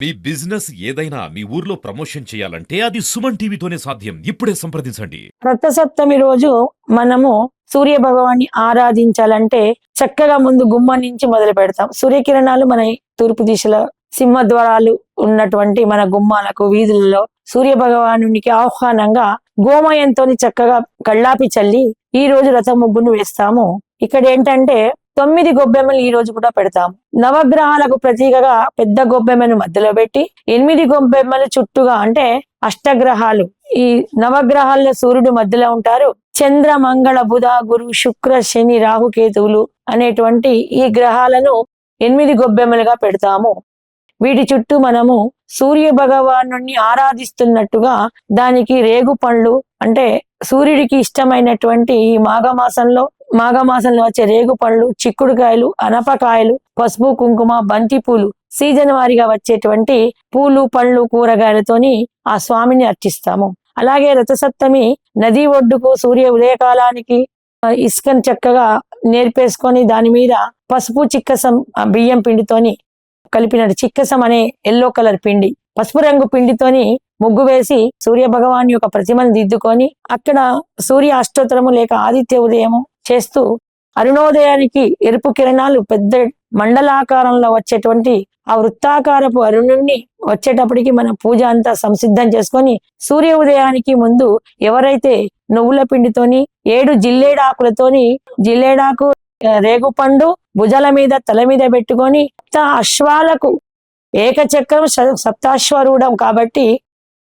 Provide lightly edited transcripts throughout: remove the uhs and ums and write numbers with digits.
మీ business ఏదైనా మీ ఊర్లో promotion చేయాలంటే అది సుమన్ టీవీతోనే సాధ్యం. ఇప్పుడే సంప్రదించండి. రథసప్తమి రోజు మనము సూర్య భగవాన్ని ఆరాధించాలంటే చక్కగా ముందు గుమ్మం నుంచి మొదలు పెడతాం. సూర్యకిరణాలు మన తూర్పు దిశలో సింహద్వారాలు ఉన్నటువంటి మన గుమ్మాలకు వీధులలో సూర్య భగవానునికి ఆహ్వానంగా గోమయంతో చక్కగా కళ్ళాపి చల్లి ఈ రోజు రథ ముగ్గును వేస్తాము. ఇక్కడ ఏంటంటే 9 గొబ్బెమ్మలు ఈ రోజు కూడా పెడతాము. నవగ్రహాలకు ప్రతీకగా పెద్ద గొబ్బెమ్మను మధ్యలో పెట్టి 8 గొబ్బెమ్మలు చుట్టూగా, అంటే అష్టగ్రహాలు, ఈ నవగ్రహాల్లో సూర్యుడు మధ్యలో ఉంటారు. చంద్ర మంగళ బుధ గురు శుక్ర శని రాహుకేతువులు అనేటువంటి ఈ గ్రహాలను 8 గొబ్బెమ్మలుగా పెడతాము. వీటి చుట్టూ మనము సూర్య భగవాను ఆరాధిస్తున్నట్టుగా దానికి రేగు పండ్లు, అంటే సూర్యుడికి ఇష్టమైనటువంటి ఈ మాఘమాసంలో వచ్చే రేగు పళ్ళు, చిక్కుడుకాయలు, అనపకాయలు, పసుపు కుంకుమ, బంతి పూలు, సీజన్ వారిగా వచ్చేటువంటి పూలు పండ్లు కూరగాయలతోని ఆ స్వామిని అర్చిస్తాము. అలాగే రథసప్తమి నది ఒడ్డుకు సూర్య ఉదయకాలానికి ఇసుకను చక్కగా నేర్పేసుకొని దాని మీద పసుపు చిక్కసం బియ్యం పిండితోని కలిపినట్టు చిక్కసం అనే ఎల్లో కలర్ పిండి, పసుపు రంగు పిండితోని ముగ్గు వేసి సూర్య భగవాన్ యొక్క ప్రతిమను దిద్దుకొని అక్కడ సూర్య అష్టోత్తరము లేక ఆదిత్య ఉదయము చేస్తూ అరుణోదయానికి ఎరుపు కిరణాలు పెద్ద మండలాకారంలో వచ్చేటువంటి ఆ వృత్తాకారపు అరుణుణ్ణి వచ్చేటప్పటికి మన పూజ అంతా సంసిద్ధం చేసుకొని సూర్య ఉదయానికి ముందు ఎవరైతే నువ్వుల పిండితోని 7 జిల్లేడాకులతోని జిల్లేడాకు రేగుపండు భుజాల మీద తల మీద పెట్టుకొని అశ్వాలకు ఏకచక్రం సప్తాశ్వరూఢం కాబట్టి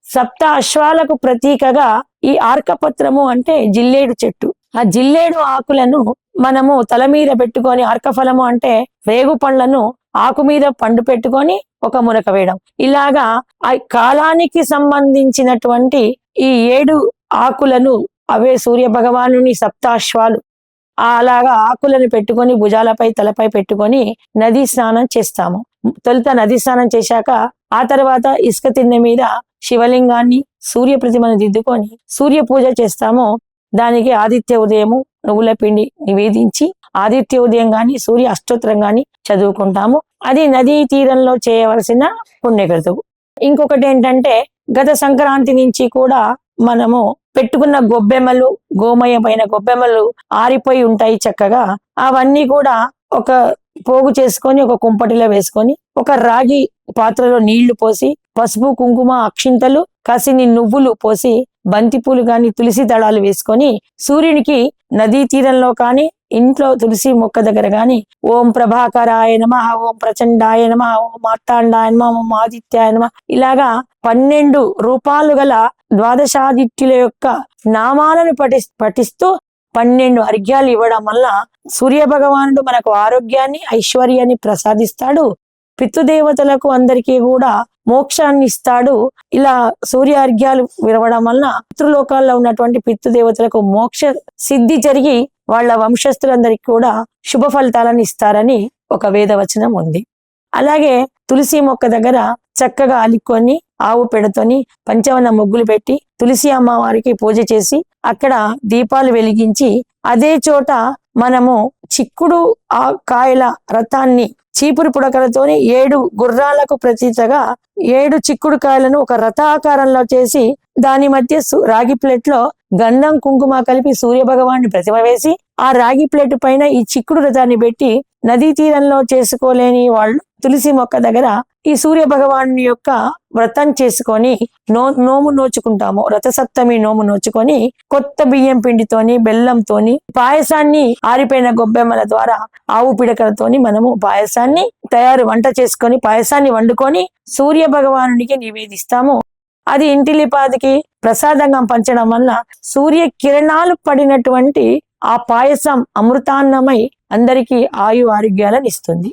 సప్త అశ్వాలకు ప్రతీకగా ఈ ఆర్కపత్రము అంటే జిల్లేడు చెట్టు, ఆ జిల్లేడు ఆకులను మనము తల మీద పెట్టుకొని ఆర్కఫలము అంటే రేగు పండ్లను ఆకు మీద పండు పెట్టుకొని ఒక మునక వేయడం. ఇలాగా ఆ కాలానికి సంబంధించినటువంటి ఈ 7 ఆకులను, అవే సూర్య భగవానుని సప్తాశ్వాలు, అలాగా ఆకులను పెట్టుకొని భుజాలపై తలపై పెట్టుకొని నదీ స్నానం చేస్తాము. తొలుత నదీ స్నానం చేశాక ఆ తర్వాత ఇసుక తిన్నె మీద శివలింగాన్ని సూర్య ప్రతిమను దిద్దుకొని సూర్య పూజ చేస్తాము. దానికి ఆదిత్య ఉదయము నువ్వుల పిండి నివేదించి ఆదిత్య ఉదయం గాని సూర్య అష్టోత్తరం గాని చదువుకుంటాము. అది నదీ తీరంలో చేయవలసిన పుణ్యకృతువు. ఇంకొకటి ఏంటంటే గత సంక్రాంతి నుంచి కూడా మనము పెట్టుకున్న గొబ్బెమ్మలు, గోమయమైన గొబ్బెమ్మలు ఆరిపోయి ఉంటాయి చక్కగా. అవన్నీ కూడా ఒక పోగు చేసుకొని ఒక కుంపటిలో వేసుకొని ఒక రాగి పాత్రలో నీళ్లు పోసి పసుపు కుంకుమ అక్షింతలు కాసిని నువ్వులు పోసి బంతిపూలు గాని తులసి దళాలు వేసుకొని సూర్యునికి నదీ తీరంలో కాని ఇంట్లో తులసి మొక్క దగ్గర గాని ఓం ప్రభాకరాయ నమః, ఓం ప్రచండాయ నమః, ఓం మార్తాండాయ నమః, ఓం ఆదిత్యాయ నమః, ఇలాగా 12 రూపాలు గల ద్వాదశాదిత్యుల యొక్క నామాలను పఠిస్తూ 12 అర్ఘ్యాలు ఇవ్వడం వల్ల సూర్య భగవానుడు మనకు ఆరోగ్యాన్ని ఐశ్వర్యాన్ని ప్రసాదిస్తాడు. పితృదేవతలకు అందరికీ కూడా మోక్షాన్ని ఇస్తాడు. ఇలా సూర్య అర్ఘ్యాలు విరవడం వల్ల పితృలోకాల్లో ఉన్నటువంటి పితృదేవతలకు మోక్ష సిద్ధి జరిగి వాళ్ళ వంశస్థులందరికీ కూడా శుభ ఫలితాలను ఇస్తారని ఒక వేదవచనం ఉంది. అలాగే తులసి మొక్క దగ్గర చక్కగా అలిక్కొని ఆవు పెడతోని పంచవన ముగ్గులు పెట్టి తులసి అమ్మవారికి పూజ చేసి అక్కడ దీపాలు వెలిగించి అదే చోట మనము చిక్కుడు ఆ కాయల రథాన్ని చీపురు పుడకలతోని 7 గుర్రాలకు ప్రతీకగా 7 చిక్కుడు కాయలను ఒక రథాకారంలో చేసి దాని మధ్య రాగి ప్లేట్ లో గంధం కుంకుమ కలిపి సూర్య భగవాన్ని ప్రతిమ వేసి ఆ రాగి ప్లేట్ పైన ఈ చిక్కుడు రథాన్ని పెట్టి నదీ తీరంలో చేసుకోలేని వాళ్ళు తులసి మొక్క దగ్గర ఈ సూర్య భగవాను యొక్క వ్రతం చేసుకొని నోము నోచుకుంటాము. రథసప్తమి నోము నోచుకొని కొత్త బియ్యం పిండితోని బెల్లంతోని పాయసాన్ని ఆరిపోయిన గొబ్బెమ్మల ద్వారా ఆవు పిడకలతోని మనము పాయసాన్ని వంట చేసుకొని పాయసాన్ని వండుకొని సూర్య భగవానునికి నివేదిస్తాము. అది ఇంటిలిపాదికి ప్రసాదంగా పంచడం వల్ల సూర్య కిరణాలు పడినటువంటి ఆ పాయసం అమృతాన్నమై అందరికీ ఆయు ఆరోగ్యాలను ఇస్తుంది.